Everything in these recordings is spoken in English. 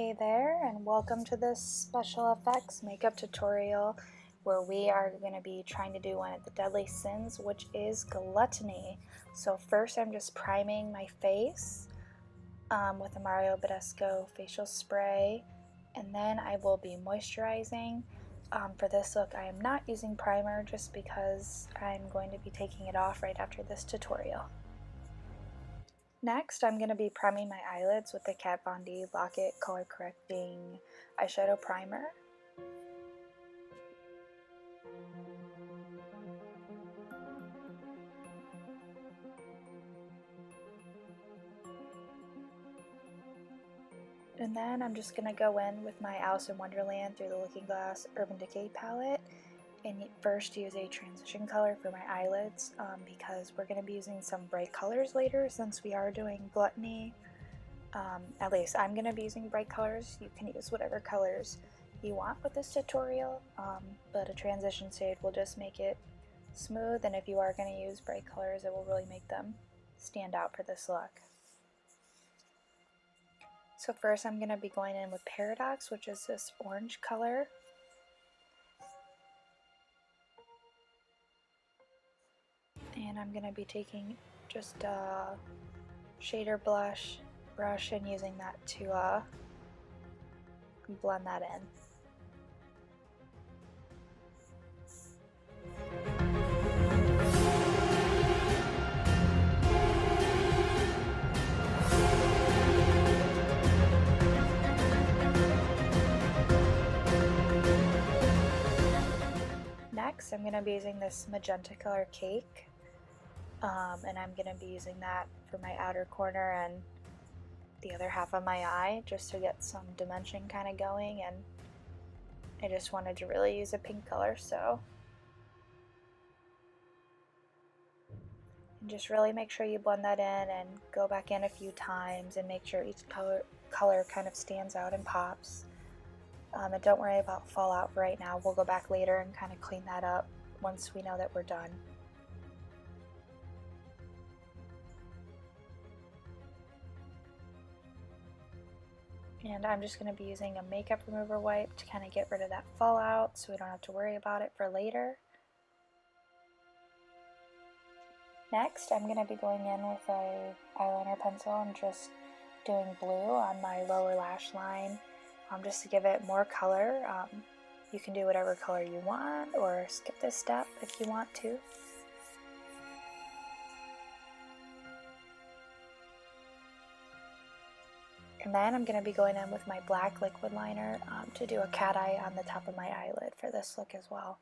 Hey there, and welcome to this special effects makeup tutorial where we are going to be trying to do one of the deadly sins, which is gluttony. So first I'm just priming my face with a Mario Badescu facial spray, and then I will be moisturizing. For this look I am not using primer just because I'm going to be taking it off right after this tutorial. Next, I'm going to be priming my eyelids with the Kat Von D Lock It Color Correcting Eyeshadow Primer. And then I'm just going to go in with my Alice in Wonderland Through the Looking Glass Urban Decay palette and first use a transition color for my eyelids because we're going to be using some bright colors later since we are doing gluttony. At least I'm going to be using bright colors. You can use whatever colors you want with this tutorial, but a transition shade will just make it smooth, and if you are going to use bright colors it will really make them stand out for this look. So first I'm going to be going in with Paradox, which is this orange color. And I'm going to be taking just a shader brush and using that to blend that in. Next, I'm going to be using this magenta color Cake, and I'm going to be using that for my outer corner and the other half of my eye just to get some dimension kind of going, and I just wanted to really use a pink color, so and just really make sure you blend that in and go back in a few times and make sure each color kind of stands out and pops. And don't worry about fallout right now. We'll go back later and kind of clean that up once we know that we're done. And I'm just going to be using a makeup remover wipe to kind of get rid of that fallout so we don't have to worry about it for later. Next, I'm going to be going in with a eyeliner pencil and just doing blue on my lower lash line just to give it more color. You can do whatever color you want or skip this step if you want to. And then I'm going to be going in with my black liquid liner to do a cat eye on the top of my eyelid for this look as well.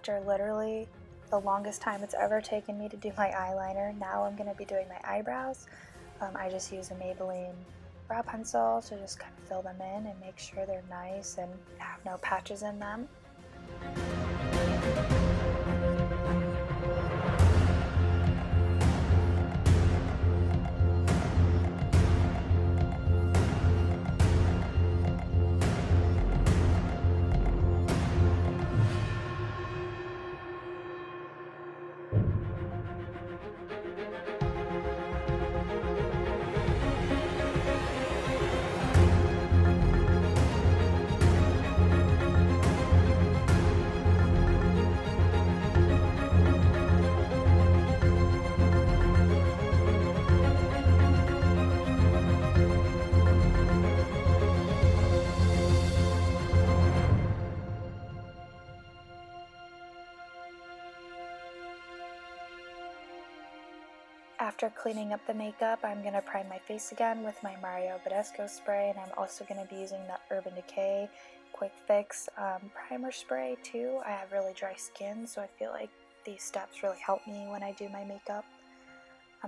after literally the longest time it's ever taken me to do my eyeliner, now I'm going to be doing my eyebrows. I just use a Maybelline brow pencil to just kind of fill them in and make sure they're nice and have no patches in them. After cleaning up the makeup, I'm going to prime my face again with my Mario Badescu spray, and I'm also going to be using the Urban Decay Quick Fix primer spray too. I have really dry skin, so I feel like these steps really help me when I do my makeup.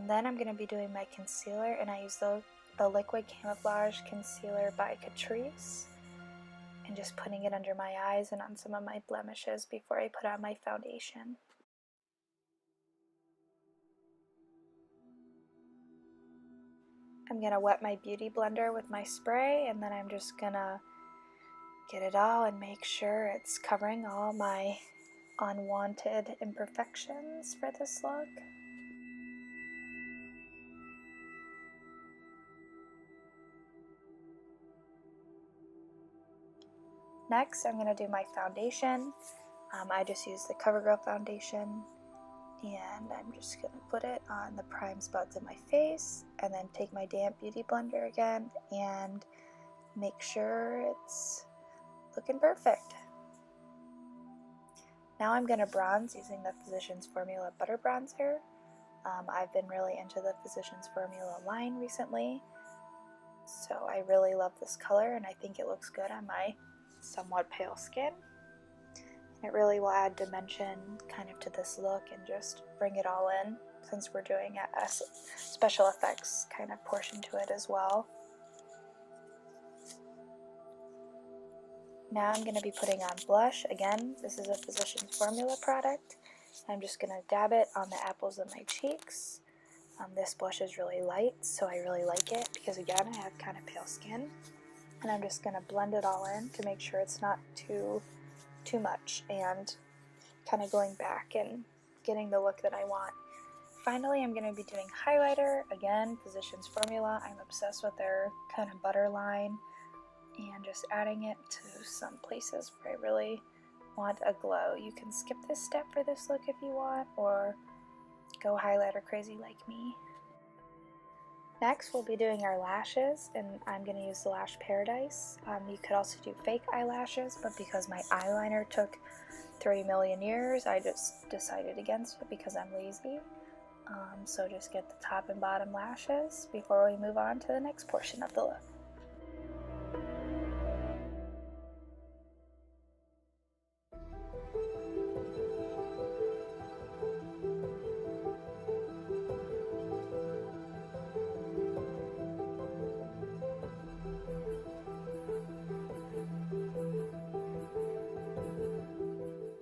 Then I'm going to be doing my concealer, and I use the Liquid Camouflage Concealer by Catrice, and just putting it under my eyes and on some of my blemishes before I put on my foundation. I'm going to wet my beauty blender with my spray, and then I'm just going to get it all and make sure it's covering all my unwanted imperfections for this look. Next, I'm going to do my foundation. I just use the CoverGirl foundation, and I'm just going to put it on the prime spots of my face, and then take my damp beauty blender again and make sure it's looking perfect. Now I'm going to bronze using the Physicians Formula Butter Bronzer. I've been really into the Physicians Formula line recently, so I really love this color, and I think it looks good on my somewhat pale skin. It really will add dimension kind of to this look and just bring it all in, since we're doing a special effects kind of portion to it as well. Now I'm going to be putting on blush. Again, this is a Physicians Formula product. I'm just going to dab it on the apples of my cheeks. This blush is really light, so I really like it because, again, I have kind of pale skin. And I'm just going to blend it all in to make sure it's not too much, and kind of going back and getting the look that I want. Finally, I'm going to be doing highlighter. Again, Physicians Formula. I'm obsessed with their kind of butter line, and just adding it to some places where I really want a glow. You can skip this step for this look if you want, or go highlighter crazy like me. Next, we'll be doing our lashes, and I'm going to use the Lash Paradise. You could also do fake eyelashes, but because my eyeliner took 3 million years, I just decided against it because I'm lazy. So just get the top and bottom lashes before we move on to the next portion of the look.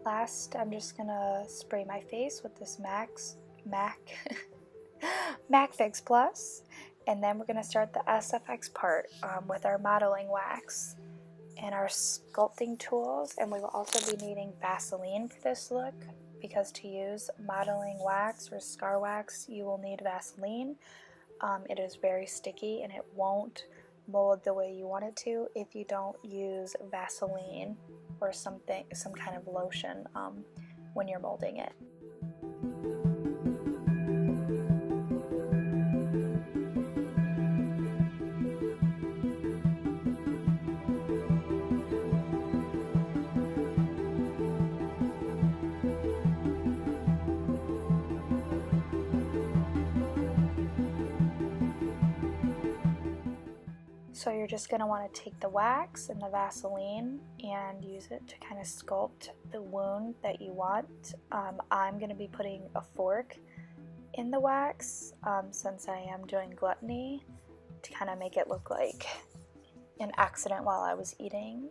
Last, I'm just gonna spray my face with this MAC Fix Plus, and then we're gonna start the SFX part with our modeling wax and our sculpting tools, and we will also be needing Vaseline for this look, because to use modeling wax or scar wax, you will need Vaseline. It is very sticky and it won't mold the way you want it to if you don't use Vaseline or some kind of lotion when you're molding it. So you're just going to want to take the wax and the Vaseline and use it to kind of sculpt the wound that you want. I'm going to be putting a fork in the wax since I am doing gluttony, to kind of make it look like an accident while I was eating.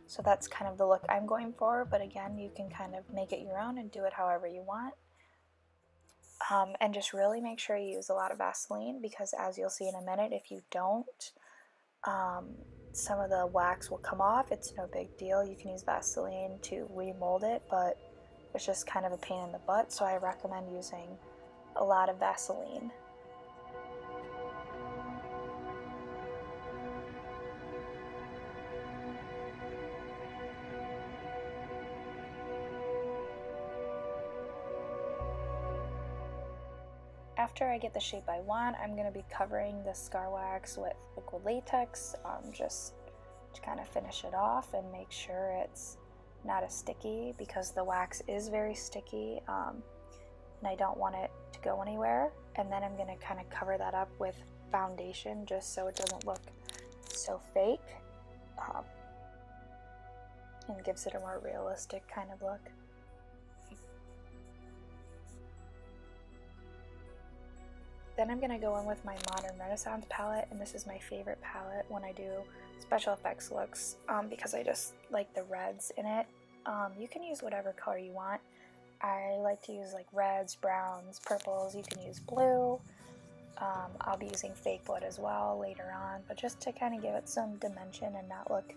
So that's kind of the look I'm going for, but again, you can kind of make it your own and do it however you want. And just really make sure you use a lot of Vaseline, because as you'll see in a minute, if you don't, some of the wax will come off. It's no big deal. You can use Vaseline to remold it, but it's just kind of a pain in the butt, so I recommend using a lot of Vaseline. After I get the shape I want, I'm going to be covering the scar wax with liquid latex, just to kind of finish it off and make sure it's not as sticky, because the wax is very sticky, and I don't want it to go anywhere. And then I'm going to kind of cover that up with foundation just so it doesn't look so fake, and gives it a more realistic kind of look. Then I'm going to go in with my Modern Renaissance palette, and this is my favorite palette when I do special effects looks, because I just like the reds in it. You can use whatever color you want. I like to use like reds, browns, purples. You can use blue. I'll be using fake wood as well later on, but just to kind of give it some dimension and not look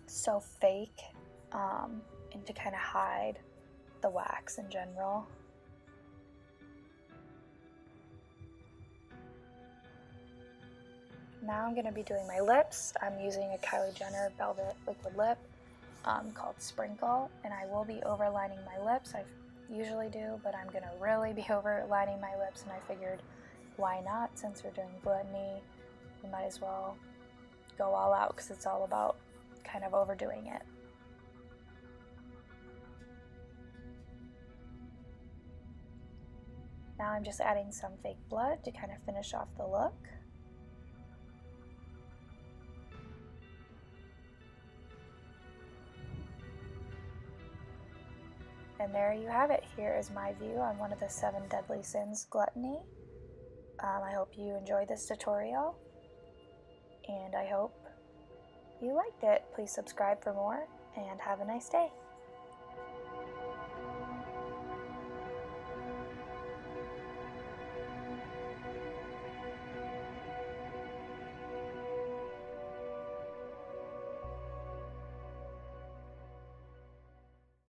so fake, and to kind of hide the wax in general. Now I'm going to be doing my lips. I'm using a Kylie Jenner Velvet Liquid Lip called Sprinkle, and I will be overlining my lips. I usually do, but I'm going to really be overlining my lips, and I figured why not? Since we're doing gluttony, we might as well go all out, because it's all about kind of overdoing it. Now I'm just adding some fake blood to kind of finish off the look. And there you have it. Here is my view on one of the 7 deadly sins, gluttony. I hope you enjoyed this tutorial, and I hope you liked it. Please subscribe for more, and have a nice day.